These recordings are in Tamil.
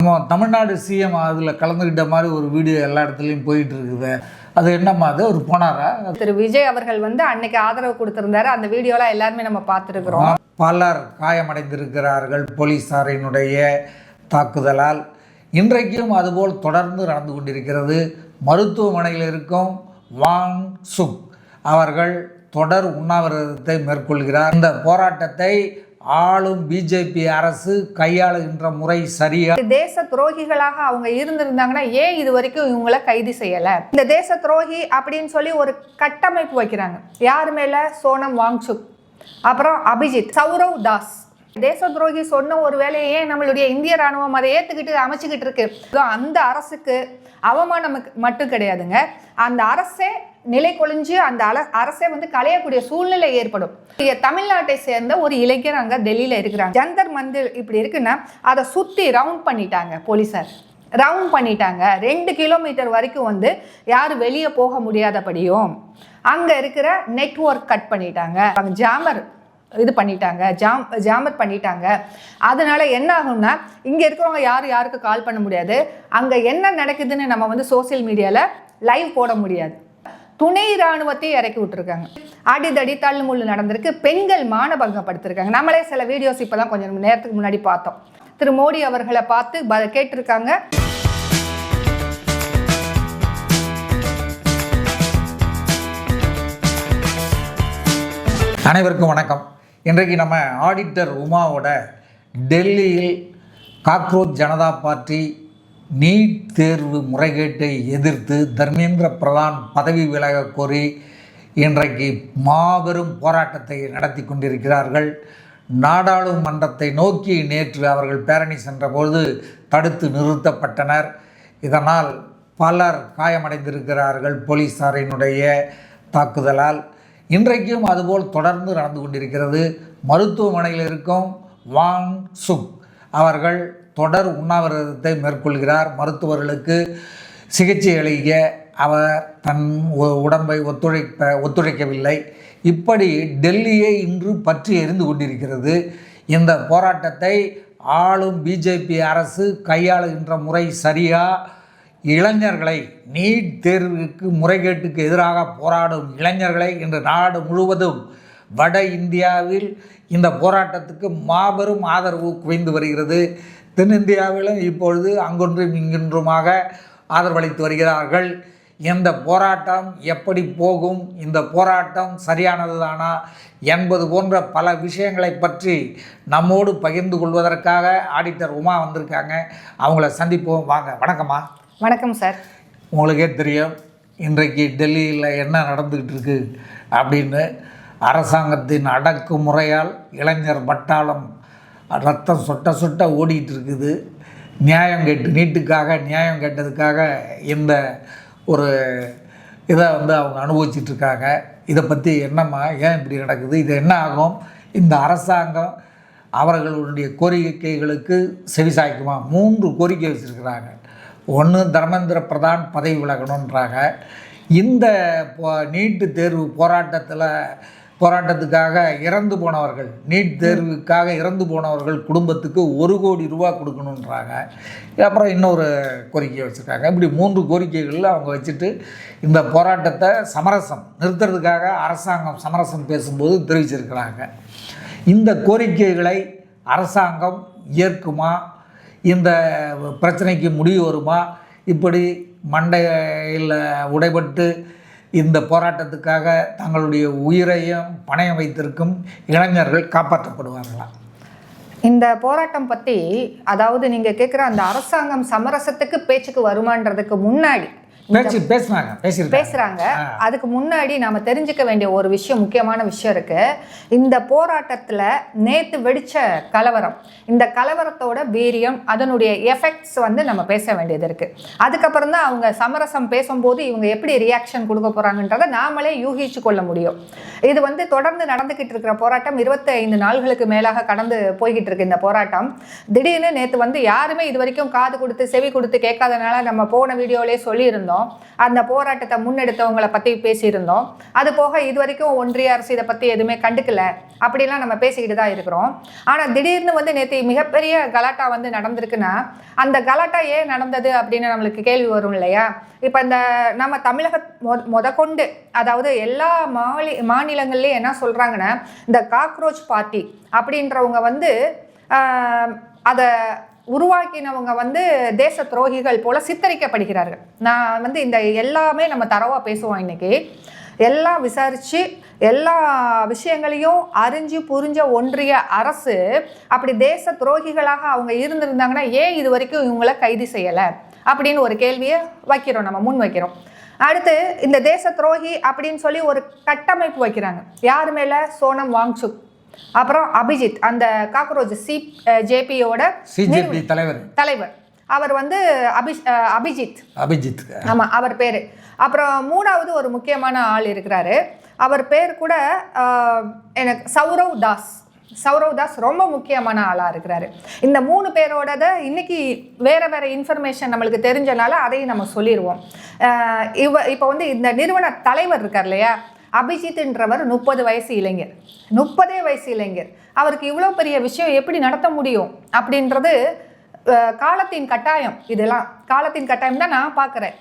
நம்ம தமிழ்நாடு சிஎம் அதில் கலந்துக்கிட்ட மாதிரி ஒரு வீடியோ எல்லா இடத்துலையும் போயிட்டு இருக்குது. அது என்னம்மா அது ஒரு போனாரா? திரு விஜய் அவர்கள் அன்னைக்கு ஆதரவு கொடுத்திருந்தாரு. அந்த வீடியோலாம் எல்லாருமே நம்ம பார்த்துருக்கிறோம். பலர் காயமடைந்திருக்கிறார்கள் போலீசாரினுடைய தாக்குதலால். இன்றைக்கும் அதுபோல் தொடர்ந்து நடந்து கொண்டிருக்கிறது. மருத்துவமனையில் இருக்கும் வாங் சுக் அவர்கள் தொடர் உண்ணாவிரதத்தை மேற்கொள்கிறார். இந்த போராட்டத்தை ஆளும் பிஜேபி அரசு கையாளுகின்ற முறை சரியா? தேச துரோகிகளாக அவங்க இருந்திருந்தாங்கன்னா ஏன் இது வரைக்கும் இவங்களை கைது செய்யல? இந்த தேச துரோகி அப்படின்னு சொல்லி ஒரு கட்டமைப்பு வைக்கிறாங்க. யார் மேல? சோனம் வாங்சுக், அப்புறம் அபிஜித், சௌரவ் தாஸ். தேச துரோகி சொன்ன ஒரு வேலையே நம்மளுடைய இந்திய ராணுவம் அதை ஏத்துக்கிட்டு அமைச்சுக்கிட்டு இருக்கு. அந்த அரசுக்கு அவமானம் மட்டும் கிடையாதுங்க, அந்த அரசே நிலை கொழிஞ்சு அந்த அரசே களையக்கூடிய சூழ்நிலை ஏற்படும். தமிழ்நாட்டை சேர்ந்த ஒரு இளைஞர் அங்க டெல்லியில இருக்கிறாங்க. ஜந்தர் மந்திர் இப்படி இருக்குன்னா அதை சுத்தி ரவுண்ட் பண்ணிட்டாங்க போலீசார். ரவுண்ட் பண்ணிட்டாங்க. 2 கிலோமீட்டர் வரைக்கும் யாரும் வெளியே போக முடியாதபடியும் அங்க இருக்கிற நெட்வொர்க் கட் பண்ணிட்டாங்க. ஜாமர் இது பண்ணிட்டாங்க, ஜாமர் பண்ணிட்டாங்க. அதனால என்ன ஆகும்னா இங்க இருக்கிறவங்க யாருக்கு கால் பண்ண முடியாது. அங்க என்ன நடக்குதுன்னு நம்ம சோசியல் மீடியால லைவ் போட முடியாது. துணை ராணுவத்தை இறக்கி விட்டுருக்காங்க. அடிதடி தள்ளுமுள்ளு நடந்திருக்கு. பெண்கள் மானபங்கப்படுத்திருக்காங்க. நம்மளே சில வீடியோஸ் இப்பதான் கொஞ்சம் நேரத்துக்கு முன்னாடி பார்த்தோம். திரு மோடி அவர்களை பார்த்து கேட்டிருக்காங்க. அனைவருக்கும் வணக்கம். இன்றைக்கு நம்ம ஆடிட்டர் உமாவோட டெல்லியில் காக்ரோச் ஜனதா பார்ட்டி நீட் தேர்வு முறைகேட்டை எதிர்த்து தர்மேந்திர பிரதான் பதவி விலக கோரி இன்றைக்கு மாபெரும் போராட்டத்தை நடத்தி கொண்டிருக்கிறார்கள். நாடாளுமன்றத்தை நோக்கி நேற்று அவர்கள் பேரணி சென்றபோது தடுத்து நிறுத்தப்பட்டனர். இதனால் பலர் காயமடைந்திருக்கிறார்கள் போலீசாரினுடைய தாக்குதலால். இன்றைக்கும் அதுபோல் தொடர்ந்து நடந்து கொண்டிருக்கிறது. மருத்துவமனையில் இருக்கும் வாங் சுக் அவர்கள் தொடர் உண்ணாவிரதத்தை மேற்கொள்கிறார். மருத்துவர்களுக்கு சிகிச்சை அளிக்க அவர் தன் உடம்பை ஒத்துழைக்கவில்லை. இப்படி டெல்லியை இன்று பற்றி எரிந்து கொண்டிருக்கிறது. இந்த போராட்டத்தை ஆளும் பிஜேபி அரசு கையாளுகின்ற முறை சரியா? இளைஞர்களை நீட் தேர்வுக்கு முறைகேட்டுக்கு எதிராக போராடும் இளைஞர்களை இன்று நாடு முழுவதும் வட இந்தியாவில் இந்த போராட்டத்துக்கு மாபெரும் ஆதரவு குவிந்து வருகிறது. தென்னிந்தியாவிலும் இப்பொழுது அங்கொன்றும் இங்கொன்றுமாக ஆதரவளித்து வருகிறார்கள். இந்த போராட்டம் எப்படி போகும், இந்த போராட்டம் சரியானது தானா என்பது போன்ற பல விஷயங்களை பற்றி நம்மோடு பகிர்ந்து கொள்வதற்காக ஆடிட்டர் உமா வந்திருக்காங்க. அவங்கள சந்திப்போம். வாங்க. வணக்கம்மா. வணக்கம் சார். உங்களுக்கே தெரியும் இன்றைக்கு டெல்லியில் என்ன நடந்துக்கிட்டு இருக்கு அப்படின்னு. அரசாங்கத்தின் அடக்குமுறையால் இளைஞர் பட்டாளம் ரத்தம் சொட்ட சொட்ட ஓடிட்டு இருக்குது. நியாயம் கேட்டு நீட்டுக்காக நியாயம் கேட்டதுக்காக இந்த ஒரு இதை அவங்க அனுபவிச்சிட்ருக்காங்க. இதை பற்றி என்னம்மா, ஏன் இப்படி நடக்குது, இது என்ன ஆகும், இந்த அரசாங்கம் அவர்களுடைய கோரிக்கைகளுக்கு செவிசாய்க்குமா? 3 கோரிக்கை வச்சுருக்கிறாங்க. ஒன்று, தர்மேந்திர பிரதான் பதவி விலகணுன்றாங்க. இந்த நீட்டு தேர்வு போராட்டத்துக்காக இறந்து போனவர்கள், நீட் தேர்வுக்காக இறந்து போனவர்கள் குடும்பத்துக்கு 1 கோடி ரூபா கொடுக்கணுன்றாங்க. அப்புறம் இன்னொரு கோரிக்கையை வச்சுருக்காங்க. இப்படி 3 கோரிக்கைகளில் அவங்க வச்சுட்டு இந்த போராட்டத்தை நிறுத்துறதுக்காக அரசாங்கம் சமரசம் பேசும்போது தெரிவிச்சிருக்கிறாங்க. இந்த கோரிக்கைகளை அரசாங்கம் ஏற்குமா? இந்த பிரச்சனைக்கு முடிவு வருமா? இப்படி மண்டையில் உடைபட்டு இந்த போராட்டத்துக்காக தங்களுடைய உயிரையும் பணயம் வைத்திருக்கும் இளைஞர்கள் காப்பாற்றப்படுவார்களா? இந்த போராட்டம் பற்றி, அதாவது நீங்கள் கேட்குற அந்த அரசாங்கம் சமரசத்துக்கு பேச்சுக்கு வருமானதுக்கு முன்னாடி பேசுறாங்க. அதுக்கு முன்னாடி நாம தெரிஞ்சுக்க வேண்டிய ஒரு விஷயம், முக்கியமான விஷயம் இருக்கு. இந்த போராட்டத்துல நேத்து வெடிச்ச கலவரம், இந்த கலவரத்தோட வீரியம், அதனுடைய எஃபெக்ட்ஸ் நம்ம பேச வேண்டியது இருக்கு. அதுக்கப்புறம் தான் அவங்க சமரசம் பேசும்போது இவங்க எப்படி ரியாக்ஷன் கொடுக்க போறாங்கன்றதை நாமளே யூகிச்சு கொள்ள முடியும். இது தொடர்ந்து நடந்துகிட்டு இருக்கிற போராட்டம் 25 நாள்களுக்கு மேலாக கடந்து போய்கிட்டு இருக்கு. இந்த போராட்டம் திடீர்னு நேத்து யாருமே இது வரைக்கும் காது கொடுத்து செவி கொடுத்து கேட்காதனால நம்ம போன வீடியோலயே சொல்லியிருந்தோம். பேசியிருந்தோம். அந்த போராட்டத்தை முன்னெடுத்தவங்களை பற்றி பேசியிருந்தோம். அது போக இது வரைக்கும் ஒன்றிய அரசு இதை பற்றி எதுவுமே கண்டுக்கல அப்படிலாம் நம்ம பேசிக்கிட்டு தான் இருக்கிறோம். ஆனால் திடீர்னு நேற்று மிகப்பெரிய கலாட்டா நடந்திருக்குன்னா அந்த கலாட்டா ஏன் நடந்தது அப்படின்னு நம்மளுக்கு கேள்வி வரும் இல்லையா? இப்போ இந்த நம்ம தமிழக முதற்கொண்டு அதாவது எல்லா மாநிலங்கள்லேயும் என்ன சொல்கிறாங்கன்னா, இந்த காக்ரோச் பார்ட்டி அப்படின்றவங்க அதை உருவாக்கினவங்க தேச துரோகிகள் போல சித்தரிக்கப்படுகிறார்கள். நான் இந்த எல்லாமே நம்ம தரவாக பேசுவோம். இன்னைக்கு எல்லாம் விசாரித்து எல்லா விஷயங்களையும் அறிஞ்சு புரிஞ்ச ஒன்றிய அரசு அப்படி தேச துரோகிகளாக அவங்க இருந்திருந்தாங்கன்னா ஏன் இது வரைக்கும் இவங்கள கைது செய்யலை அப்படின்னு ஒரு கேள்வியை வைக்கிறோம், நம்ம முன் வைக்கிறோம். அடுத்து இந்த தேச துரோகி அப்படின்னு சொல்லி ஒரு கட்டமைப்பு வைக்கிறாங்க. யார் மேலே? சோனம் வாங்சுக், அப்புறம் அபிஜித், அந்த காக்ரோச் ஜேபியோட தலைவர். அவர் அபிஜித் ஆமாம், அவர் பேர். அப்புறம் மூணாவது ஒரு முக்கியமான ஆள் இருக்கிறாரு. அவர் பேர் கூட எனக்கு சௌரவ் தாஸ் ரொம்ப முக்கியமான ஆளாக இருக்கிறாரு. இந்த 3 பேரோடத இன்னைக்கு வேற இன்ஃபர்மேஷன் நம்மளுக்கு தெரிஞ்சனால அதையும் நம்ம சொல்லிடுவோம். இப்போ இந்த நிறுவன தலைவர் இருக்கார் இல்லையா, அபிஜித்ன்றவர் 30 வயசு இளைஞர். 30 வயசு இளைஞர் அவருக்கு இவ்வளோ பெரிய விஷயம் எப்படி நடத்த முடியும் அப்படின்றது காலத்தின் கட்டாயம். இதெல்லாம் காலத்தின் கட்டாயம் தான் நான் பார்க்குறேன்.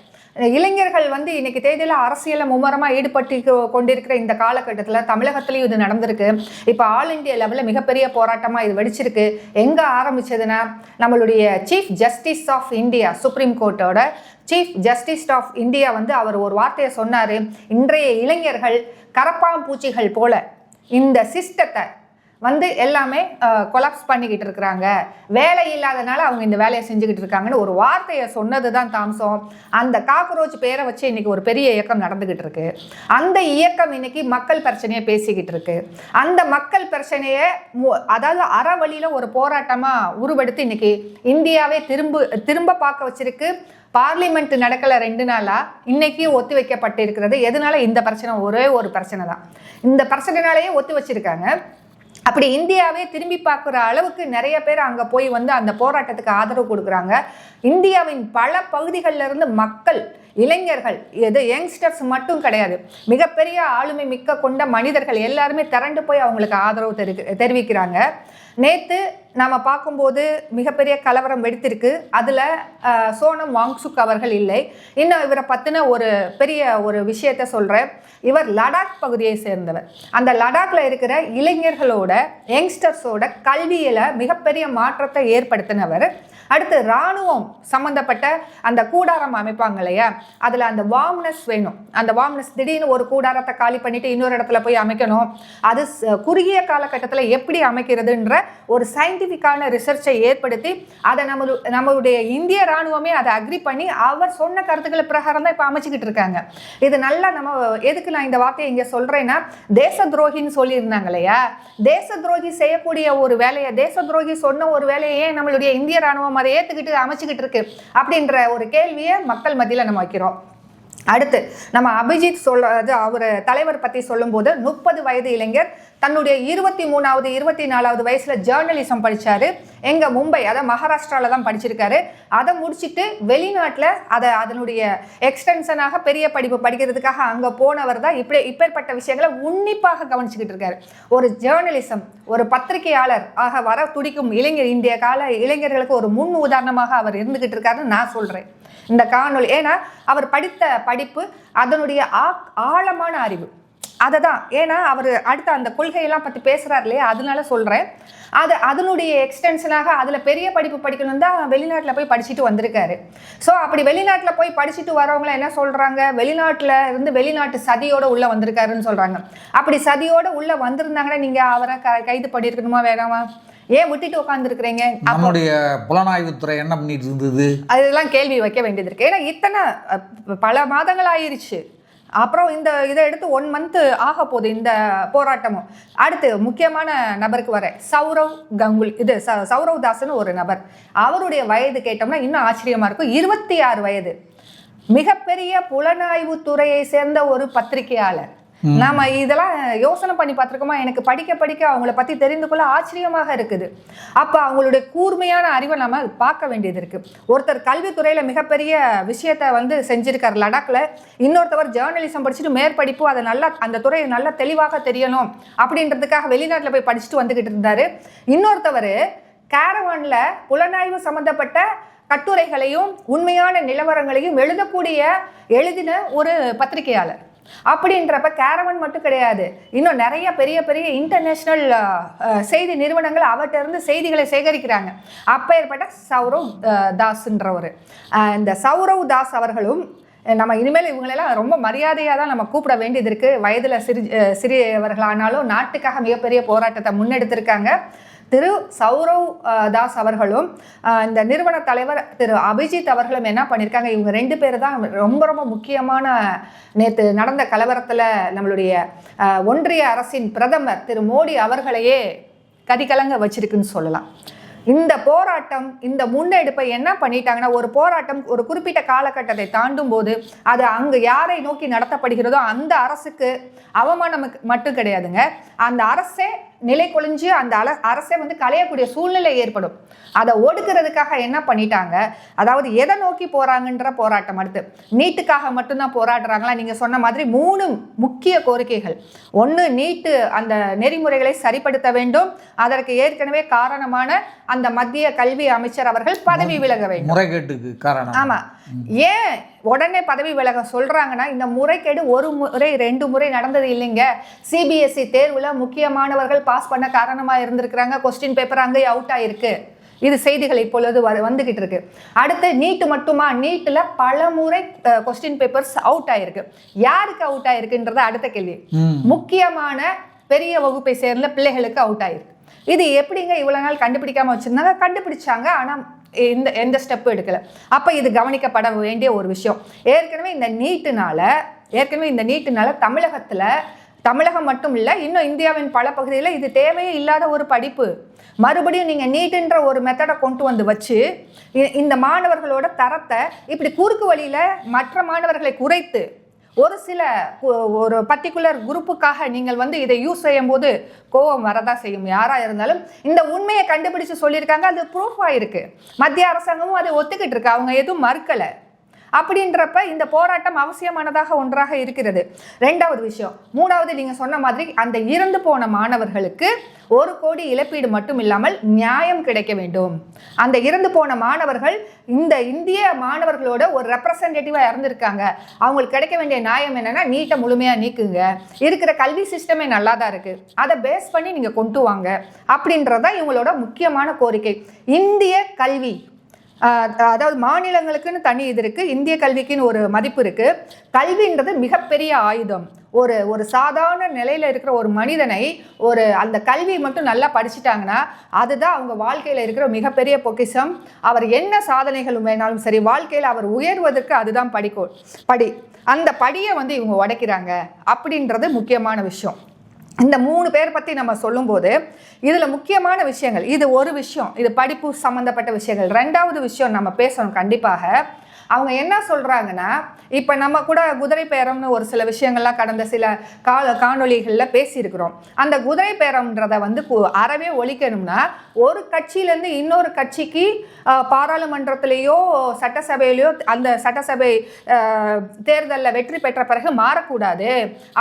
இளைஞர்கள் இன்னைக்கு தேதியில் அரசியலில் மும்முரமாக ஈடுபட்டு கொண்டிருக்கிற இந்த காலகட்டத்தில் தமிழகத்திலையும் இது நடந்திருக்கு. இப்போ ஆல் இண்டியா லெவலில் மிகப்பெரிய போராட்டமாக இது வெடிச்சிருக்கு. எங்கே ஆரம்பிச்சதுன்னா, நம்மளுடைய chief justice of India, supreme கோர்ட்டோட சீஃப் ஜஸ்டிஸ் ஆஃப் இந்தியா அவர் ஒரு வார்த்தையை சொன்னார். இன்றைய இளைஞர்கள் கரப்பாம்பூச்சிகள் போல இந்த சிஸ்டத்தை எல்லாமே கொலாப்ஸ் பண்ணிக்கிட்டு இருக்கிறாங்க, வேலை இல்லாதனால அவங்க இந்த வேலையை செஞ்சுக்கிட்டு இருக்காங்கன்னு ஒரு வார்த்தையை சொன்னது தான் தாம்சம். அந்த காக்ரோச் பேரை வச்சு இன்னைக்கு ஒரு பெரிய இயக்கம் நடந்துகிட்டு இருக்கு. அந்த இயக்கம் இன்னைக்கு மக்கள் பிரச்சனையை பேசிக்கிட்டு இருக்கு. அந்த மக்கள் பிரச்சனையை அதாவது அறவழியில ஒரு போராட்டமா உருவெடுத்து இன்னைக்கு இந்தியாவே திரும்ப பார்க்க வச்சிருக்கு. பார்லிமெண்ட் நடக்கல 2 நாளா, இன்னைக்கு ஒத்தி வைக்கப்பட்டு இருக்கிறது. எதனால? இந்த பிரச்சனை, ஒரே ஒரு பிரச்சனை தான். இந்த பிரச்சனைனாலேயே ஒத்தி வச்சிருக்காங்க. அப்படி இந்தியாவே திரும்பி பார்க்குற அளவுக்கு நிறைய பேர் அங்கே போய் அந்த போராட்டத்துக்கு ஆதரவு கொடுக்குறாங்க. இந்தியாவின் பல பகுதிகளில் இருந்து மக்கள், இளைஞர்கள், யங்ஸ்டர்ஸ் மட்டும் கிடையாது, மிகப்பெரிய ஆளுமை மிக்க கொண்ட மனிதர்கள் எல்லாருமே திரண்டு போய் அவங்களுக்கு ஆதரவு தெரிவிக்கிறாங்க. நேற்று நாம் பார்க்கும்போது மிகப்பெரிய கலவரம் வெடித்திருக்கு. அதில் சோனம் வாங்சுக் அவர்கள் இல்லை. இன்னும் இவரை பற்றின ஒரு பெரிய ஒரு விஷயத்த சொல்கிறேன். இவர் லடாக் பகுதியை சேர்ந்தவர். அந்த லடாக்ல இருக்கிற இளைஞர்களோட, யங்ஸ்டர்ஸோட கல்வியில் மிகப்பெரிய மாற்றத்தை ஏற்படுத்தினவர். அடுத்து இராணுவம் சம்மந்தப்பட்ட அந்த கூடாரம் அமைப்பாங்க இல்லையா, அதில் அந்த வார்ம்னஸ் வேணும். அந்த வார்ம்னஸ், திடீர்னு ஒரு கூடாரத்தை காலி பண்ணிட்டு இன்னொரு இடத்துல போய் அமைக்கணும். அது குறுகிய காலகட்டத்தில் எப்படி அமைக்கிறதுன்ற ஒரு சயின்டிஃபிக்கான ரிசர்ச்சை ஏற்படுத்தி அதை நம்மளுடைய இந்திய இராணுவமே அதை அக்ரி பண்ணி அவர் சொன்ன கருத்துக்களை பிரகாரம் தான் இப்போ அமைச்சுக்கிட்டு இருக்காங்க. இது நல்லா நம்ம எதுக்கு நான் இந்த வார்த்தையை இங்கே சொல்கிறேன்னா, தேச துரோகின்னு சொல்லியிருந்தாங்க இல்லையா, தேச துரோகி செய்யக்கூடிய ஒரு வேலையை, தேச துரோகி சொன்ன ஒரு வேலையை நம்மளுடைய இந்திய இராணுவம் அதை ஏற்றுக்கிட்டு அமைச்சுக்கிட்டு இருக்கு அப்படின்ற ஒரு கேள்வியை மக்கள் மத்தியில் நம்ம வைக்கிறோம். அடுத்து நம்ம அபிஜித் அவர் தலைவர் பற்றி சொல்லும்போது 30 வயது இளைஞர் தன்னுடைய 23வது 24வது வயசுல ஜேர்னலிசம் படிச்சாரு. எங்க மும்பை, அதாவது மகாராஷ்டிரால தான் படிச்சிருக்காரு. அதை முடிச்சுட்டு வெளிநாட்டில் அதனுடைய எக்ஸ்டென்ஷனாக பெரிய படிப்பு படிக்கிறதுக்காக அங்கே போனவர் தான் இப்பேற்பட்ட விஷயங்களை உன்னிப்பாக கவனிச்சுக்கிட்டு இருக்காரு. ஒரு ஜேர்னலிசம், ஒரு பத்திரிகையாளர் ஆக வர துடிக்கும் இளைஞர், இந்திய கால இளைஞர்களுக்கு ஒரு முன் உதாரணமாக அவர் இருந்துகிட்டு இருக்காருன்னு நான் சொல்றேன் இந்த காணொலி. ஏன்னா அவர் படித்த படிப்பு, அதனுடைய ஆழமான அறிவு, அதை தான். ஏன்னா அவர் அடுத்த அந்த கொள்கையெல்லாம் பற்றி பேசுகிறார் இல்லையா, அதனால சொல்கிறேன். அதனுடைய எக்ஸ்டென்ஷனாக அதில் பெரிய படிப்பு படிக்கணும் தான் வெளிநாட்டில் போய் படிச்சுட்டு வந்திருக்காரு. ஸோ அப்படி வெளிநாட்டில் போய் படிச்சுட்டு வரவங்கள என்ன சொல்கிறாங்க, வெளிநாட்டில் இருந்து வெளிநாட்டு சதியோடு உள்ளே வந்திருக்காருன்னு சொல்கிறாங்க. அப்படி சதியோடு உள்ளே வந்திருந்தாங்கன்னா நீங்கள் அவரை கைது பண்ணியிருக்கணுமா வேணாமா? ஏன் விட்டுட்டு உட்காந்துருக்குறீங்க? நம்முடைய புலனாய்வுத்துறை என்ன பண்ணிட்டு இருந்தது? அதெல்லாம் கேள்வி வைக்க வேண்டியது இருக்கு. ஏன்னா இத்தனை பல மாதங்கள் ஆயிடுச்சு. அப்புறம் இதை எடுத்து 1 மந்த் ஆக போகுது இந்த போராட்டமும். அடுத்து முக்கியமான நபருக்கு வர சௌரவ் தாஸ்னு ஒரு நபர். அவருடைய வயது கேட்டோம்னா இன்னும் ஆச்சரியமா இருக்கும். 26 வயது. மிகப்பெரிய புலனாய்வு துறையை சேர்ந்த ஒரு பத்திரிகையாளர். நாம இதெல்லாம் யோசனை பண்ணி பார்த்துருக்கோமா? எனக்கு படிக்க படிக்க அவங்கள பத்தி தெரிந்து கொள்ள ஆச்சரியமாக இருக்குது. அப்ப அவங்களுடைய கூர்மையான அறிவை நாம பார்க்க வேண்டியது இருக்கு. ஒருத்தர் கல்வித்துறையில மிகப்பெரிய விஷயத்த செஞ்சிருக்காரு லடாக்ல, இன்னொருத்தவர் ஜேர்னலிசம் படிச்சுட்டு மேற்படிப்பு அதை நல்லா அந்த துறையை நல்லா தெளிவாக தெரியணும் அப்படின்றதுக்காக வெளிநாட்டுல போய் படிச்சுட்டு வந்துகிட்டு இருந்தாரு. இன்னொருத்தவர் கேரவான்ல புலனாய்வு சம்பந்தப்பட்ட கட்டுரைகளையும் உண்மையான நிலவரங்களையும் எழுதின ஒரு பத்திரிகையாளர். அப்படின்றப்ப கேரவன் மட்டும் கிடையாது, இன்னும் நிறைய பெரிய பெரிய இன்டர்நேஷனல் செய்தி நிறுவனங்கள் அவர்கிட்ட இருந்து செய்திகளை சேகரிக்கிறாங்க. அப்பேற்பட்ட சௌரவ் தாஸ்ன்றவர், இந்த சௌரவ் தாஸ் அவர்களும் நம்ம இனிமேல் இவங்களெல்லாம் ரொம்ப மரியாதையாக தான் நம்ம கூப்பிட வேண்டியது இருக்குது. வயதில் சிறியவர்களானாலும் நாட்டுக்காக மிகப்பெரிய போராட்டத்தை முன்னெடுத்திருக்காங்க. திரு சௌரவ் தாஸ் அவர்களும் இந்த நிறுவன தலைவர் திரு அபிஜித் அவர்களும் என்ன பண்ணியிருக்காங்க, இவங்க 2 பேர் தான் ரொம்ப ரொம்ப முக்கியமான நேற்று நடந்த கலவரத்தில் நம்மளுடைய ஒன்றிய அரசின் பிரதமர் திரு மோடி அவர்களையே கதிகலங்க வச்சிருக்குன்னு சொல்லலாம். இந்த போராட்டம், இந்த முன்னெடுப்பை என்ன பண்ணிட்டாங்கன்னா, ஒரு போராட்டம் ஒரு குறிப்பிட்ட காலகட்டத்தை தாண்டும் போது அது அங்கு யாரை நோக்கி நடத்தப்படுகிறதோ அந்த அரசுக்கு அவமானம் மட்டும் கிடையாதுங்க, அந்த அரசே நிலை கொழிஞ்சு அந்த அரசே களையக்கூடிய சூழ்நிலை ஏற்படும். அதை ஒடுக்கிறதுக்காக என்ன பண்ணிட்டாங்க, அதாவது எதை நோக்கி போறாங்கன்ற போராட்டம். அடுத்து நீட்டுக்காக மட்டும்தான் போராடுறாங்களா? நீங்க சொன்ன மாதிரி 3 முக்கிய கோரிக்கைகள். 1, நீட்டு அந்த நெறிமுறைகளை சரிப்படுத்த வேண்டும். அதற்கு ஏற்கனவே காரணமான அந்த மத்திய கல்வி அமைச்சர் அவர்கள் பதவி விலக வேண்டும். முறைகேட்டுக்கு காரணம். ஆமா. ஏன் உடனே பதவி விலக சொல்றாங்கன்னா, இந்த முறைகேடு 1 முறை 2 முறை நடந்தது இல்லைங்க. CBSE தேர்வுல முக்கியமானவர்கள் பாஸ் பண்ண காரணமா இருந்திருக்கிறாங்க. கொஸ்டின் பேப்பர் அங்கே அவுட் ஆயிருக்கு. இது செய்திகள் இப்பொழுது வந்துகிட்டு இருக்கு. அடுத்து நீட்டு மட்டுமா? நீட்டுல பல முறை கொஸ்டின் பேப்பர்ஸ் அவுட் ஆயிருக்கு. யாருக்கு அவுட் ஆயிருக்குன்றது அடுத்த கேள்வி. முக்கியமான பெரிய வகுப்பை சேர்ந்த பிள்ளைகளுக்கு அவுட் ஆயிருக்கு. இது எப்படிங்க இவ்வளவு நாள் கண்டுபிடிக்காம வச்சிருந்தாங்க? கண்டுபிடிச்சாங்க, ஆனா எந்த ஸ்டெப் எடுக்கல. அப்ப இது கவனிக்கப்பட வேண்டிய ஒரு விஷயம். ஏற்கனவே இந்த நீட்டுனால தமிழகம் மட்டும் இல்லை, இன்னும் இந்தியாவின் பல பகுதியில் இது தேவையே இல்லாத ஒரு படிப்பு. மறுபடியும் நீங்கள் நீட்டுன்ற ஒரு மெத்தடை கொண்டு வச்சு இந்த மாணவர்களோட தரத்தை இப்படி குறுக்கு வழியில் மற்ற மாணவர்களை குறைத்து ஒரு பர்டிகுலர் குரூப்புக்காக நீங்கள் இதை யூஸ் செய்யும் போது கோபம் வரதா செய்யும். யாரா இருந்தாலும் இந்த உண்மையை கண்டுபிடிச்சு சொல்லியிருக்காங்க, அது ப்ரூஃப் ஆயிருக்கு. மத்திய அரசாங்கமும் அதை ஒத்துக்கிட்டு இருக்கு, அவங்க எதுவும் மறுக்கலை. அப்படின்றப்ப இந்த போராட்டம் அவசியமானதாக ஒன்றாக இருக்கிறது. 2வது விஷயம். 3வது, நீங்க சொன்ன மாதிரி அந்த இறந்து போன மாணவர்களுக்கு 1 கோடி இழப்பீடு மட்டும் இல்லாமல் நியாயம் கிடைக்க வேண்டும். அந்த இறந்து போன மாணவர்கள் இந்த இந்திய மாணவர்களோட ஒரு ரெப்ரசன்டேட்டிவா இருந்திருக்காங்க. அவங்களுக்கு கிடைக்க வேண்டிய நியாயம் என்னன்னா, நீட்டை முழுமையா நீக்குங்க, இருக்கிற கல்வி சிஸ்டமே நல்லா தான் இருக்கு, அதை பேஸ் பண்ணி நீங்க கொண்டு வாங்க அப்படின்றதான் இவங்களோட முக்கியமான கோரிக்கை. இந்திய கல்வி, அதாவது மாநிலங்களுக்குன்னு தனி இது இருக்கு, இந்திய கல்விக்குன்னு ஒரு மதிப்பு இருக்கு. கல்வின்றது மிகப்பெரிய ஆயுதம். ஒரு சாதாரண நிலையில இருக்கிற ஒரு மனிதனை அந்த கல்வி மட்டும் நல்லா படிச்சுட்டாங்கன்னா அதுதான் அவங்க வாழ்க்கையில இருக்கிற மிகப்பெரிய பொக்கிஷம். அவர் என்ன சாதனைகள் வேணாலும் சரி, வாழ்க்கையில அவர் உயர்வதற்கு அதுதான் படி. அந்த படியை இவங்க உடைக்கிறாங்க அப்படின்றது முக்கியமான விஷயம். இந்த 3 பேர் பற்றி நம்ம சொல்லும்போது இதில் முக்கியமான விஷயங்கள், இது ஒரு விஷயம், இது படிப்பு சம்மந்தப்பட்ட விஷயங்கள். 2வது விஷயம் நம்ம பேசணும் கண்டிப்பாக. அவங்க என்ன சொல்கிறாங்கன்னா, இப்போ நம்ம கூட குதிரை பேரம்னு ஒரு சில விஷயங்கள்லாம் கடந்த சில காணொலிகளில் பேசியிருக்கிறோம். அந்த குதிரை பேரம்ன்றதை அறவே ஒழிக்கணும்னா ஒரு கட்சியிலேருந்து இன்னொரு கட்சிக்கு பாராளுமன்றத்திலேயோ சட்டசபையிலையோ அந்த சட்டசபை தேர்தலில் வெற்றி பெற்ற பிறகு மாறக்கூடாது.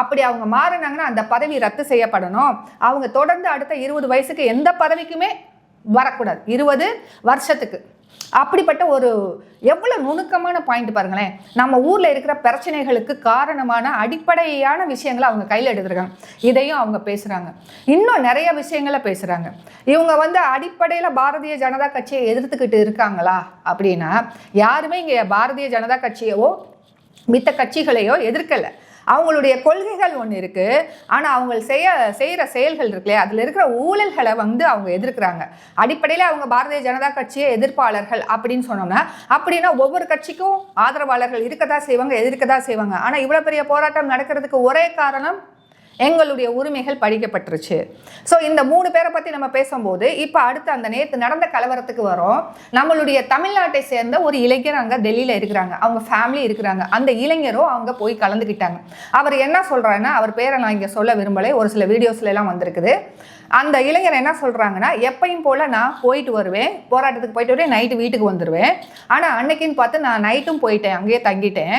அப்படி அவங்க மாறினாங்கன்னா அந்த பதவி ரத்து செய்யப்படணும். அவங்க தொடர்ந்து அடுத்த 20 வயசுக்கு எந்த பதவிக்குமே வரக்கூடாது, 20 வருஷத்துக்கு. அப்படிப்பட்ட எவ்வளவு நுணுக்கமான பாயிண்ட் பாருங்களேன். நம்ம ஊர்ல இருக்கிற பிரச்சனைகளுக்கு காரணமான அடிப்படையான விஷயங்களை அவங்க கையில் எடுத்துருக்காங்க. இதையும் அவங்க பேசுறாங்க, இன்னும் நிறைய விஷயங்களை பேசுறாங்க. இவங்க அடிப்படையில் பாரதிய ஜனதா கட்சியை எதிர்த்துக்கிட்டு இருக்காங்களா அப்படின்னா, யாருமே இங்க பாரதிய ஜனதா கட்சியவோ மித்த கட்சிகளையோ எதிர்க்கலை. அவங்களுடைய கொள்கைகள் ஒன்று இருக்கு, ஆனால் அவங்க செய்கிற செயல்கள் இருக்குல்லையா, அதில் இருக்கிற ஊழல்களை அவங்க எதிர்க்கிறாங்க. அடிப்படையில் அவங்க பாரதிய ஜனதா கட்சியை எதிர்ப்பாளர்கள் அப்படின்னு சொன்னோம்னா, அப்படின்னா ஒவ்வொரு கட்சிக்கும் ஆதரவாளர்கள் இருக்கதான் செய்வாங்க, எதிர்க்கதான் செய்வாங்க. ஆனால் இவ்வளோ பெரிய போராட்டம் நடக்கிறதுக்கு ஒரே காரணம் எங்களுடைய உரிமைகள் பறிக்கப்பட்டுருச்சு. ஸோ இந்த 3 பேரை பற்றி நம்ம பேசும்போது இப்போ அடுத்து அந்த நேற்று நடந்த கலவரத்துக்கு வரோம். நம்மளுடைய தமிழ்நாட்டை சேர்ந்த ஒரு இளைஞர் அங்கே டெல்லியில் இருக்கிறாங்க, அவங்க ஃபேமிலி இருக்கிறாங்க. அந்த இளைஞரும் அவங்க போய் கலந்துக்கிட்டாங்க. அவர் என்ன சொல்கிறாருன்னா, அவர் பேரை நான் இங்கே சொல்ல விரும்பலை, ஒரு சில வீடியோஸ்ல எல்லாம் வந்திருக்குது. அந்த இளைஞர் என்ன சொல்கிறாங்கன்னா, எப்பயும் போல் நான் போயிட்டு வருவேன், போராட்டத்துக்கு போயிட்டு வருவேன், நைட்டு வீட்டுக்கு வந்துடுவேன். ஆனால் அன்னைக்குன்னு பார்த்து நான் நைட்டும் போயிட்டேன், அங்கேயே தங்கிட்டேன்.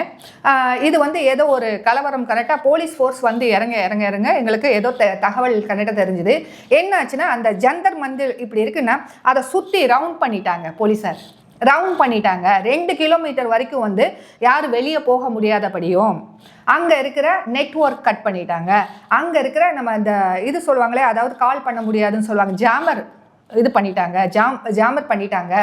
இது வந்து ஏதோ ஒரு கலவரம், கரெக்டாக போலீஸ் ஃபோர்ஸ் வந்து இறங்க எங்களுக்கு ஏதோ தகவல் கரெக்டாக தெரிஞ்சுது. என்னாச்சுன்னா, அந்த ஜந்தர் மந்திர் இப்படி இருக்குன்னா அதை சுற்றி ரவுண்ட் பண்ணிட்டாங்க போலீஸார். ரவுண்ட் பண்ணிட்டாங்க. 2 கிலோமீட்டர் வரைக்கும் வந்து யாரும் வெளியே போக முடியாதபடியும் அங்கே இருக்கிற நெட்வொர்க் கட் பண்ணிட்டாங்க. அங்கே இருக்கிற நம்ம இந்த இது சொல்லுவாங்களே, அதாவது கால் பண்ண முடியாதுன்னு சொல்லுவாங்க, ஜாமர் இது பண்ணிட்டாங்க, ஜாமர் பண்ணிட்டாங்க.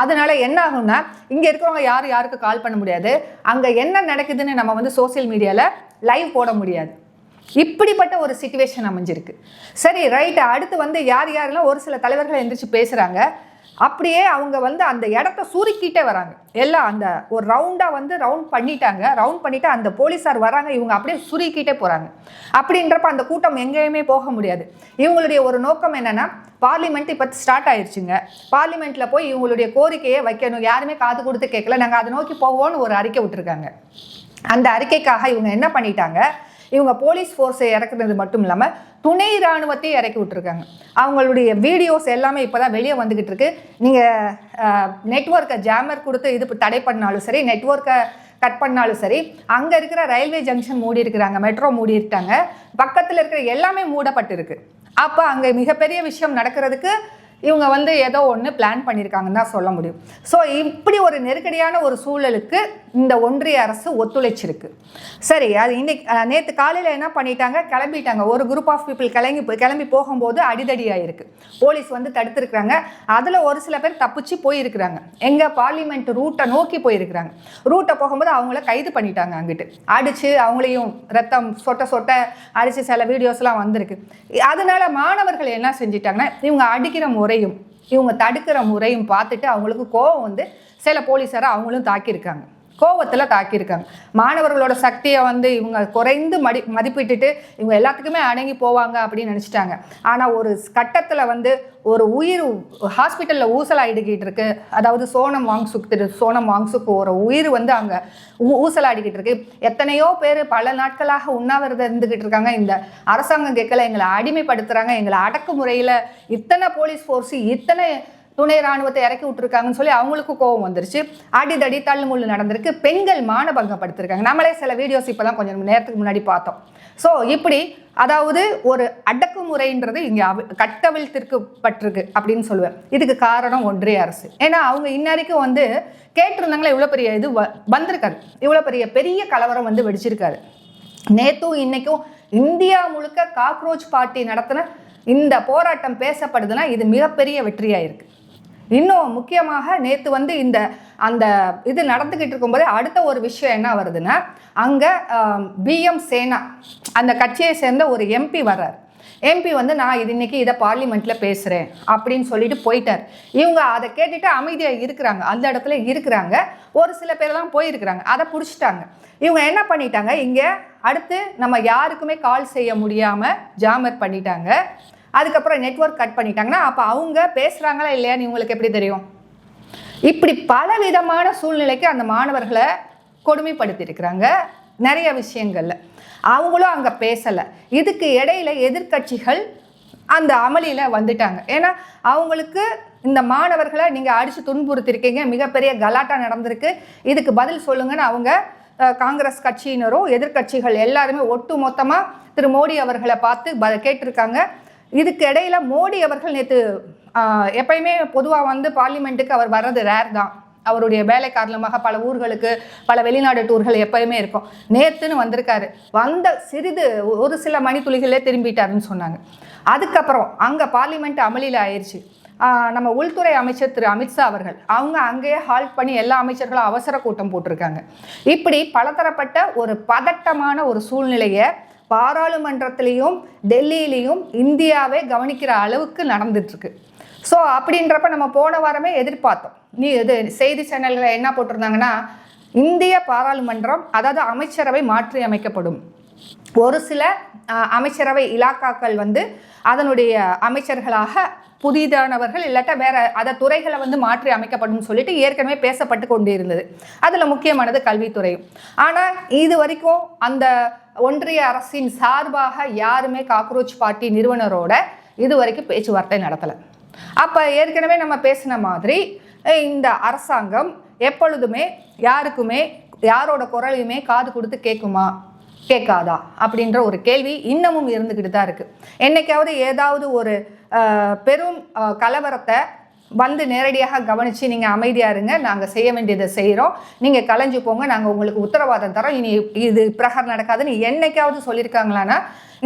அதனால என்ன ஆகும்னா, இங்கே இருக்கிறவங்க யாருக்கு கால் பண்ண முடியாது, அங்கே என்ன நடக்குதுன்னு நம்ம வந்து சோசியல் மீடியாவில் லைவ் போட முடியாது. இப்படிப்பட்ட ஒரு சிச்சுவேஷன் அமைஞ்சிருக்கு. சரி, ரைட்டு. அடுத்து வந்து யாரெல்லாம் ஒரு சில தலைவர்கள் எந்திரிச்சு பேசுகிறாங்க. அப்படியே அவங்க வந்து அந்த இடத்த சுருக்கிட்டே வராங்க. எல்லாம் அந்த ஒரு ரவுண்டாக வந்து ரவுண்ட் பண்ணிட்டு அந்த போலீஸார் வராங்க, இவங்க அப்படியே சுருக்கிட்டே போகிறாங்க. அப்படின்றப்ப அந்த கூட்டம் எங்கேயுமே போக முடியாது. இவங்களுடைய ஒரு நோக்கம் என்னென்னா, பார்லிமெண்ட் இப்போ ஸ்டார்ட் ஆயிடுச்சுங்க, பார்லிமெண்ட்டில் போய் இவங்களுடைய கோரிக்கையை வைக்கணும், யாருமே காது கொடுத்து கேட்கல, நாங்கள் அதை நோக்கி போவோம்னு ஒரு அறிக்கை விட்டுருக்காங்க. அந்த அறிக்கைக்காக இவங்க என்ன பண்ணிட்டாங்க, இவங்க போலீஸ் ஃபோர்ஸை இறக்குறது மட்டும் இல்லாமல் துணை இராணுவத்தையும் இறக்கி விட்டுருக்காங்க. அவங்களுடைய வீடியோஸ் எல்லாமே இப்போ தான் வெளியே வந்துக்கிட்டு இருக்கு. நீங்கள் நெட்வொர்க்கை ஜாமர் கொடுத்து இது தடை பண்ணாலும் சரி, நெட்வொர்க்கை கட் பண்ணாலும் சரி, அங்கே இருக்கிற ரயில்வே ஜங்ஷன் மூடி இருக்கிறாங்க, மெட்ரோ மூடி இருக்காங்க, பக்கத்தில் இருக்கிற எல்லாமே மூடப்பட்டிருக்கு. அப்போ அங்கே மிகப்பெரிய விஷயம் நடக்கிறதுக்கு இவங்க வந்து ஏதோ ஒன்று பிளான் பண்ணியிருக்காங்கன்னு தான் சொல்ல முடியும். ஸோ இப்படி ஒரு நெருக்கடியான ஒரு சூழலுக்கு இந்த ஒன்றிய அரசு ஒத்துழைச்சிருக்கு. சரி, அது இன்னைக்கு நேற்று காலையில் என்ன பண்ணிட்டாங்க, கிளம்பிட்டாங்க. ஒரு குரூப் ஆஃப் பீப்புள் கிளம்பி போகும்போது அடிதடியாயிருக்கு. போலீஸ் வந்து தடுத்துருக்குறாங்க. அதில் ஒரு சில பேர் தப்பிச்சு போயிருக்கிறாங்க. எங்கள் பார்லிமெண்ட் ரூட்டை நோக்கி போயிருக்கிறாங்க. ரூட்டை போகும்போது அவங்கள கைது பண்ணிட்டாங்க. அங்கிட்டு அடித்து அவங்களையும் ரத்தம் சொட்ட அடித்து சில வீடியோஸ்லாம் வந்திருக்கு. அதனால மாணவர்கள் என்ன செஞ்சிட்டாங்கன்னா, இவங்க அடிக்கிற முறையும் இவங்க தடுக்கிற முறையும் பார்த்துட்டு அவங்களுக்கு கோபம் வந்து சில போலீஸாரை அவங்களும் தாக்கியிருக்காங்க, கோபத்தில் தாக்கியிருக்காங்க. மாணவர்களோட சக்தியை வந்து இவங்க குறைந்து மதிப்பிட்டுட்டு இவங்க எல்லாத்துக்குமே அடங்கி போவாங்க அப்படின்னு நினச்சிட்டாங்க. ஆனால் ஒரு கட்டத்தில் வந்து ஒரு உயிர் ஹாஸ்பிட்டலில் ஊசலாடிக்கிட்டு இருக்கு. அதாவது சோனம் வாங்சுக்கு ஒரு உயிர் வந்து அங்கே ஊசலாடிக்கிட்டு இருக்கு. எத்தனையோ பேர் பல நாட்களாக உண்ணாவிரதம் இருந்துக்கிட்டு இருக்காங்க. இந்த அரசாங்கம் கேட்கல, எங்களை அடிமைப்படுத்துகிறாங்க, எங்களை அடக்குமுறையில் இத்தனை போலீஸ் ஃபோர்ஸ், இத்தனை துணை இராணுவத்தை இறக்கி விட்டுருக்காங்கன்னு சொல்லி அவங்களுக்கு கோபம் வந்துருச்சு. அடிதடி தள்ளுமுள்ளு நடந்திருக்கு. பெண்கள் மானபங்கப்படுத்திருக்காங்க. நம்மளே சில வீடியோஸ் இப்போ தான் கொஞ்சம் நேரத்துக்கு முன்னாடி பார்த்தோம். ஸோ இப்படி அதாவது ஒரு அடக்குமுறைன்றது இங்கே கட்டவிழ்த்திருக்கப்பட்டிருக்கு அப்படின்னு சொல்லுவேன். இதுக்கு காரணம் ஒன்றிய அரசு. ஏன்னா அவங்க இன்னவரைக்கும் வந்து கேட்டிருந்தாங்களே, இவ்வளோ பெரிய இது வந்திருக்காரு, இவ்வளோ பெரிய கலவரம் வந்து வெடிச்சிருக்காரு. நேற்றும் இன்னைக்கும் இந்தியா முழுக்க காக்ரோச் பார்ட்டி நடத்தின இந்த போராட்டம் பேசப்படுதுன்னா இது மிகப்பெரிய வெற்றியாக இருக்குது. இன்னும் முக்கியமாக நேற்று வந்து அந்த இது நடந்துக்கிட்டு இருக்கும்போது அடுத்த ஒரு விஷயம் என்ன வருதுன்னா, அங்கே பிஎம் சேனா அந்த கட்சியை சேர்ந்த ஒரு எம்பி வர்றார். எம்பி வந்து நான் இன்னைக்கு இதை பார்லிமெண்ட்டில் பேசுகிறேன் அப்படின்னு சொல்லிட்டு போயிட்டார். இவங்க அதை கேட்டுட்டு அமைதியாக இருக்கிறாங்க, அந்த இடத்துல இருக்கிறாங்க. ஒரு சில பேர்லாம் போயிருக்கிறாங்க, அதை பிடிச்சிட்டாங்க. இவங்க என்ன பண்ணிட்டாங்க, இங்கே அடுத்து நம்ம யாருக்குமே கால் செய்ய முடியாமல் ஜாமர் பண்ணிட்டாங்க. அதுக்கப்புறம் நெட்வொர்க் கட் பண்ணிட்டாங்கன்னா அப்போ அவங்க பேசுகிறாங்களா இல்லையான்னு இவங்களுக்கு எப்படி தெரியும்? இப்படி பல விதமான சூழ்நிலைக்கு அந்த மாணவர்களை கொடுமைப்படுத்தியிருக்கிறாங்க நிறைய விஷயங்களில். அவங்களும் அங்கே பேசலை. இதுக்கு இடையில எதிர்கட்சிகள் அந்த அமளியில் வந்துட்டாங்க. ஏன்னா அவங்களுக்கு இந்த மாணவர்களை நீங்கள் அடித்து துன்புறுத்திருக்கீங்க, மிகப்பெரிய கலாட்டா நடந்திருக்கு, இதுக்கு பதில் சொல்லுங்கன்னு அவங்க காங்கிரஸ் கட்சியினரும் எதிர்கட்சிகள் எல்லாருமே ஒட்டு மொத்தமாக திரு மோடி அவர்களை பார்த்து கேட்டிருக்காங்க. இதுக்கு இடையில மோடி அவர்கள் நேற்று எப்பயுமே பொதுவாக வந்து பார்லிமெண்ட்டுக்கு அவர் வர்றது ரேர் தான். அவருடைய வேலை காரணமாக பல ஊர்களுக்கு பல வெளிநாடு டூர்கள் எப்பயுமே இருக்கும். நேற்றுன்னு வந்திருக்காரு. வந்த ஒரு சில மணித்துளிகளே திரும்பிட்டாருன்னு சொன்னாங்க. அதுக்கப்புறம் அங்கே பார்லிமெண்ட் அமளியில் ஆயிடுச்சு. நம்ம உள்துறை அமைச்சர் திரு அமித்ஷா அவர்கள் அவங்க அங்கேயே ஹால்ட் பண்ணி எல்லா அமைச்சர்களும் அவசர கூட்டம் போட்டிருக்காங்க. இப்படி பலதரப்பட்ட ஒரு பதட்டமான ஒரு சூழ்நிலையை பாராளுமன்றத்திலையும் டெல்லியிலையும் இந்தியாவே கவனிக்கிற அளவுக்கு நடந்துட்டுருக்கு. ஸோ அப்படின்றப்ப நம்ம போன வாரமே எதிர்பார்த்தோம். இது செய்தி சேனல்களை என்ன போட்டிருந்தாங்கன்னா, இந்திய பாராளுமன்றம் அதாவது அமைச்சரவை மாற்றி அமைக்கப்படும், ஒரு சில அமைச்சரவை இலாக்காக்கள் வந்து அதனுடைய அமைச்சர்களாக புதிதானவர்கள் இல்லாட்டா வேற அதை துறைகளை வந்து மாற்றி அமைக்கப்படும் சொல்லிட்டு ஏற்கனவே பேசப்பட்டு கொண்டு இருந்தது. அதில் முக்கியமானது கல்வித்துறையும். ஆனால் இது வரைக்கும் அந்த ஒன்றிய அரசின் சார்பாக யாருமே காக்ரோச் பார்ட்டி நிறுவனரோட இது வரைக்கும் பேச்சுவார்த்தை நடத்தலை. அப்போ ஏற்கனவே நம்ம பேசின மாதிரி இந்த அரசாங்கம் எப்பொழுதுமே யாருக்குமே யாரோட குரலையுமே காது கொடுத்து கேட்குமா கேட்காதா அப்படின்ற ஒரு கேள்வி இன்னமும் இருந்துக்கிட்டு தான் இருக்குது. என்னைக்காவது ஏதாவது ஒரு பெரும் கலவரத்தை வந்து நேரடியாக கவனித்து நீங்கள் அமைதியாக இருங்க, நாங்கள் செய்ய வேண்டியதை செய்கிறோம், நீங்கள் கலைஞ்சு போங்க, நாங்கள் உங்களுக்கு உத்தரவாதம் தரோம், இனி இது பிரகாரம் நடக்காதுன்னு என்னைக்காவது சொல்லியிருக்காங்களான்னா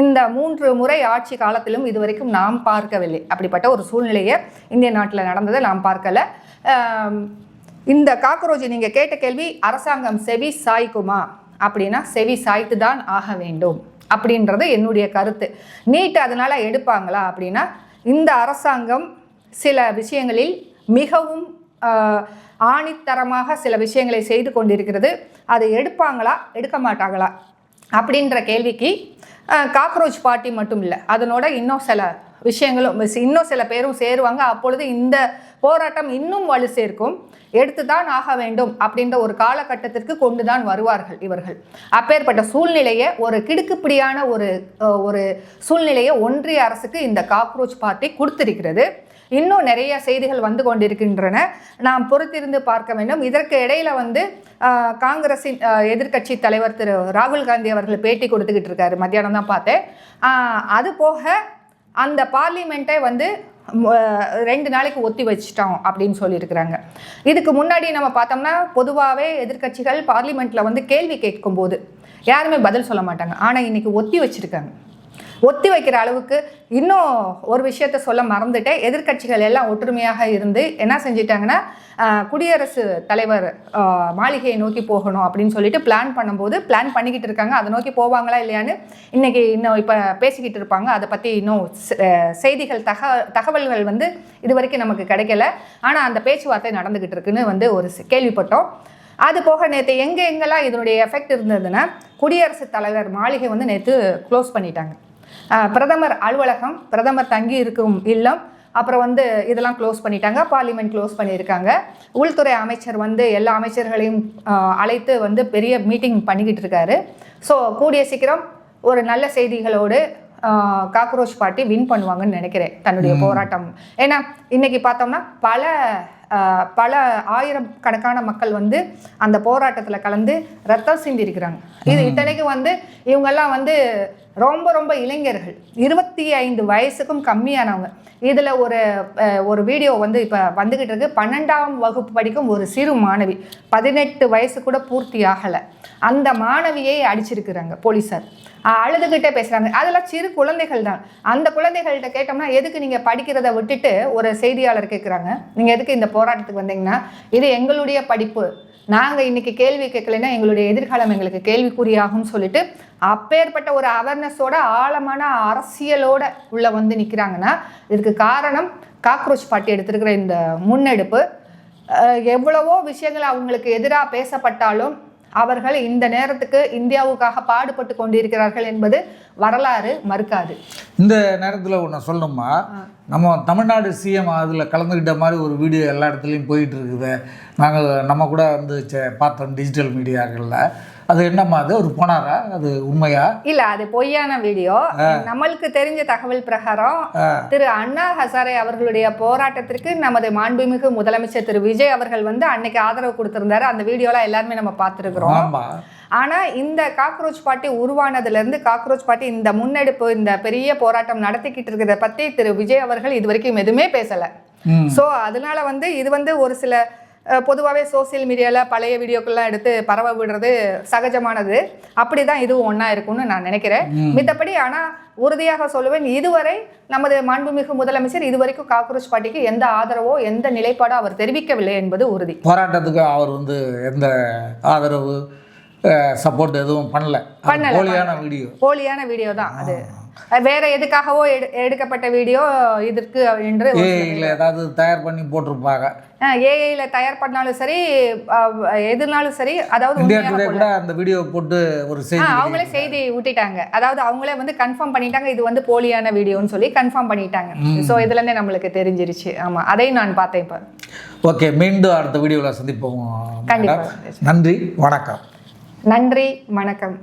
இந்த 3 முறை ஆட்சி காலத்திலும் இது வரைக்கும் நாம் பார்க்கவில்லை. அப்படிப்பட்ட ஒரு சூழ்நிலையை இந்திய நாட்டில் நடந்ததை நாம் பார்க்கலை. இந்த காக்ரோச் நீங்கள் கேட்ட கேள்வி அரசாங்கம் செவி சாய்க்குமா அப்படின்னா செவி சாய்த்து தான் ஆக வேண்டும் அப்படின்றது என்னுடைய கருத்து. நீட் அதனால் எடுப்பாங்களா அப்படின்னா இந்த அரசாங்கம் சில விஷயங்களில் மிகவும் ஆணித்தரமாக சில விஷயங்களை செய்து கொண்டிருக்கிறது. அதை எடுப்பாங்களா எடுக்க மாட்டாங்களா அப்படின்ற கேள்விக்கு காக்ரோச் பார்ட்டி மட்டும் இல்லை, அதனோட இன்னும் சில விஷயங்களும் இன்னும் சில பேரும் சேருவாங்க. அப்பொழுது இந்த போராட்டம் இன்னும் வலு சேர்க்கும். எடுத்து தான் ஆக வேண்டும் அப்படின்ற ஒரு காலகட்டத்திற்கு கொண்டு தான் வருவார்கள் இவர்கள். அப்பேற்பட்ட சூழ்நிலையை ஒரு கிடுக்குப்பிடியான ஒரு சூழ்நிலையை ஒன்றிய அரசுக்கு இந்த காக்ரோச் பார்ட்டி கொடுத்திருக்கிறது. இன்னும் நிறைய செய்திகள் வந்து கொண்டிருக்கின்றன, நாம் பொறுத்திருந்து பார்க்க வேண்டும். இதற்கு இடையில வந்து காங்கிரஸின் எதிர்க்கட்சி தலைவர் திரு ராகுல் காந்தி அவர்கள் பேட்டி கொடுத்துக்கிட்டு இருக்காரு, மத்தியானம் தான் பார்த்தேன். அது போக அந்த பார்லிமெண்ட்டை வந்து 2 நாளைக்கு ஒத்தி வச்சிட்டோம் அப்படின்னு சொல்லியிருக்கிறாங்க. இதுக்கு முன்னாடி நம்ம பார்த்தோம்னா பொதுவாகவே எதிர்க்கட்சிகள் பார்லிமெண்ட்டில் வந்து கேள்வி கேட்கும்போது யாருமே பதில் சொல்ல மாட்டாங்க. ஆனால் இன்னைக்கு ஒத்தி வச்சிருக்காங்க. ஒத்தி வைக்கிற அளவுக்கு இன்னும் ஒரு விஷயத்த சொல்ல மறந்துட்டேன். எதிர்க்கட்சிகள் எல்லாம் ஒற்றுமையாக இருந்து என்ன செஞ்சிட்டாங்கன்னா குடியரசு தலைவர் மாளிகையை நோக்கி போகணும் அப்படின்னு சொல்லிட்டு பிளான் பண்ணிக்கிட்டு இருக்காங்க. அதை நோக்கி போவாங்களா இல்லையான்னு இன்னைக்கு இன்னும் இப்போ பேசிக்கிட்டு இருப்பாங்க. அதை பற்றி இன்னும் செய்திகள் தகவல்கள் வந்து இது வரைக்கும் நமக்கு கிடைக்கல. ஆனால் அந்த பேச்சுவார்த்தை நடந்துக்கிட்டு இருக்குன்னு வந்து ஒரு கேள்விப்பட்டோம். அது போக நேற்று எங்கெல்லாம் இதனுடைய எஃபெக்ட் இருந்ததுன்னா குடியரசுத் தலைவர் மாளிகை வந்து நேற்று க்ளோஸ் பண்ணிட்டாங்க. பிரதமர் அலுவலகம், பிரதமர் தங்கி இருக்கும் இல்லம், அப்புறம் வந்து இதெல்லாம் க்ளோஸ் பண்ணிட்டாங்க. பார்லிமெண்ட் க்ளோஸ் பண்ணியிருக்காங்க. உள்துறை அமைச்சர் வந்து எல்லா அமைச்சர்களையும் அழைத்து வந்து பெரிய மீட்டிங் பண்ணிக்கிட்டு இருக்காரு. ஸோ கூடிய சீக்கிரம் ஒரு நல்ல செய்திகளோடு காக்ரோச் பார்ட்டி வின் பண்ணுவாங்கன்னு நினைக்கிறேன் தன்னுடைய போராட்டம். ஏன்னா இன்னைக்கு பார்த்தோம்னா பல ஆயிரக்கணக்கான மக்கள் வந்து அந்த போராட்டத்தில் கலந்து ரத்தம் சிந்தி இருக்கிறாங்க. இது இத்தனைக்கு வந்து இவங்கெல்லாம் வந்து ரொம்ப இளைஞர்கள், 25 வயசுக்கும் கம்மியானவங்க. இதில் ஒரு வீடியோ வந்து இப்போ வந்துக்கிட்டு இருக்கு. 12ஆம் வகுப்பு படிக்கும் ஒரு சிறு மாணவி, 18 வயசு கூட பூர்த்தி ஆகலை, அந்த மாணவியை அடிச்சிருக்கிறாங்க போலீஸார். அழுதுகிட்டே பேசுகிறாங்க. அதெல்லாம் சிறு குழந்தைகள் தான். அந்த குழந்தைகள்கிட்ட கேட்டோம்னா எதுக்கு நீங்கள் படிக்கிறத விட்டுட்டு, ஒரு செய்தியாளர் கேட்குறாங்க, நீங்கள் எதுக்கு இந்த போராட்டத்துக்கு வந்தீங்கன்னா, இது எங்களுடைய படிப்பு, நாங்கள் இன்னைக்கு கேள்வி கேட்கலைன்னா எங்களுடைய எதிர்காலம் எங்களுக்கு கேள்விக்குறியாகும்னு சொல்லிட்டு அப்பேற்பட்ட ஒரு அவேர்னஸோட ஆழமான அரசியலோட உள்ள வந்து நிற்கிறாங்கன்னா இதுக்கு காரணம் காக்ரோச் பார்ட்டி எடுத்திருக்கிற இந்த முன்னெடுப்பு. எவ்வளவோ விஷயங்கள் அவங்களுக்கு எதிராக பேசப்பட்டாலும் அவர்கள் இந்த நேரத்துக்கு இந்தியாவுக்காக பாடுபட்டு கொண்டிருக்கிறார்கள் என்பது வரலாறு மறுக்காது. இந்த நேரத்தில் ஒன்று சொல்லணுமா, நம்ம தமிழ்நாடு சிஎம் அதில் கலந்துக்கிட்ட மாதிரி ஒரு வீடியோ எல்லா இடத்துலையும் போயிட்டு இருக்குது. நம்ம கூட வந்து பார்த்தோம் டிஜிட்டல் மீடியாக்களில். அது என்னம்மா, அது ஒரு போனாரா, அது உண்மையா? இல்ல, அது பொய்யான வீடியோ. நம்மளுக்கு தெரிஞ்ச தகவல் பிரகாரம் திரு அண்ணா ஹசாரே அவர்களுடைய போராட்டத்திற்கு நமது மாண்புமிகு முதலமைச்சர் திரு விஜய் அவர்கள் வந்து அன்னைக்கு ஆதரவு கொடுத்திருந்தாரு. அந்த வீடியோலாம் எல்லாருமே நம்ம பார்த்துருக்குறோம். ஆனா இந்த காக்ரோச் பார்ட்டி உருவானதுல இருந்து காக்ரோச் பார்ட்டி இந்த முன்னெடுப்பு, இந்த பெரிய போராட்டம் நடத்திக்கிட்டு இருக்கிறத பத்தி திரு விஜய் அவர்கள் இது வரைக்கும் எதுவுமே பேசல. சோ அதனால வந்து இது வந்து ஒரு சில பொதுவாகவே சோசியல் மீடியாவில் பழைய வீடியோக்கள்லாம் எடுத்து பரவ விடுறது சகஜமானது. அப்படி தான் இதுவும் ஒன்றா இருக்கும்னு நான் நினைக்கிறேன். மித்தபடி ஆனால் உறுதியாக சொல்லுவேன், இதுவரை நமது மாண்புமிகு முதலமைச்சர் இதுவரைக்கும் காக்ரோச் பார்ட்டிக்கு எந்த ஆதரவோ எந்த நிலைப்பாடோ அவர் தெரிவிக்கவில்லை என்பது உறுதி. போராட்டத்துக்கு அவர் வந்து எந்த ஆதரவு சப்போர்ட் எதுவும் பண்ணல. போலியான வீடியோ தான் அது. வேற எதுக்காகவோ எடுக்கப்பட்ட வீடியோ இதற்கு என்று ஏஐல ஏதாவது தயார் பண்ணி போட்டிருப்பாங்க. ஏஐல தயார் பண்ணாலும் சரி எதுனாலும் சரி, அதாவது இந்தியா டுடே கூட அந்த வீடியோ போட்டு ஒரு செய்தி அவங்களே செய்தி விட்டுட்டாங்க. அதாவது அவங்களே வந்து கன்ஃபார்ம் பண்ணிட்டாங்க இது வந்து போலியான வீடியோன்னு சொல்லி கன்ஃபார்ம் பண்ணிட்டாங்க. ஸோ இதுல இருந்தே நம்மளுக்கு தெரிஞ்சிருச்சு. ஆமா, அதையும் நான் பார்த்தேன் இப்போ. ஓகே, மீண்டும் அடுத்த வீடியோவில் சந்திப்போம். கண்டிப்பா. நன்றி, வணக்கம். நன்றி, வணக்கம்.